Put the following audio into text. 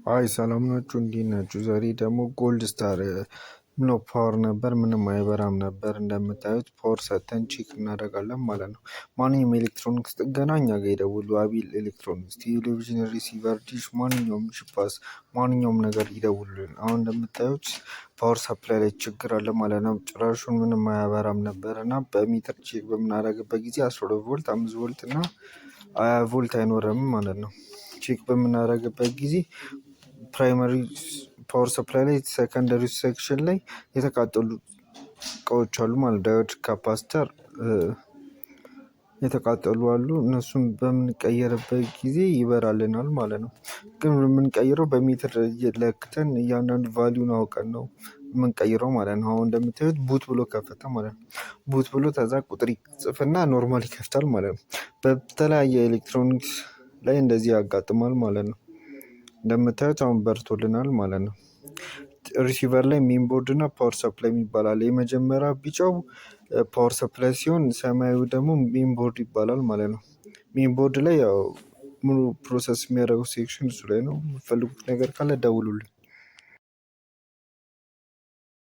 አይ ሰላም ናችሁ እንዴት ናችሁ? ዛሬ ደግሞ ጎልድ ስታር ነው ፓወር ነበር ምንም አይበራም ነበር። እንደምታዩት ፓወር ሰተን ቼክ እናደርጋለን ማለት ነው። ማንኛውም ኤሌክትሮኒክስ ጥገና እኛ ጋር ይደውሉ። አቢል ኤሌክትሮኒክስ ቴሌቪዥን፣ ሪሲቨር፣ ዲሽ፣ ማንኛውም ጂፓስ ማንኛውም ነገር ይደውሉልን። አሁን እንደምታዩት ፓወር ሰፕላይ ላይ ችግር አለ ማለት ነው። ጭራሹን ምንም አያበራም ነበር እና በሜትር ቼክ በምናደርግበት ጊዜ 12 ቮልት 5 ቮልት እና 20 ቮልት አይኖርም ማለት ነው። ቼክ በምናደርግበት ጊዜ ፕራይመሪ ፓወር ሰፕላይ ላይ ሰከንደሪ ሴክሽን ላይ የተቃጠሉ እቃዎች አሉ ማለት ዳዮድ፣ ካፓስተር የተቃጠሉ አሉ። እነሱን በምንቀየርበት ጊዜ ይበራልናል ማለት ነው። ግን የምንቀይረው በሜትር ለክተን እያንዳንዱ ቫሊዩን አውቀን ነው የምንቀይረው ማለት ነው። አሁን እንደምታዩት ቡት ብሎ ከፈተ ማለት ነው። ቡት ብሎ ተዛ ቁጥር ይጽፍና ኖርማል ይከፍታል ማለት ነው። በተለያየ ኤሌክትሮኒክስ ላይ እንደዚህ ያጋጥማል ማለት ነው። እንደምታዩት አሁን በርቶልናል ማለት ነው። ሪሲቨር ላይ ሜን ቦርድ እና ፓወር ሰፕላይ ይባላል። የመጀመሪያ ቢጫው ፓወር ሰፕላይ ሲሆን ሰማያዊ ደግሞ ሜን ቦርድ ይባላል ማለት ነው። ሜን ቦርድ ላይ ያው ሙሉ ፕሮሰስ የሚያደርገው ሴክሽን እሱ ላይ ነው። የምትፈልጉት ነገር ካለ ደውሉልኝ።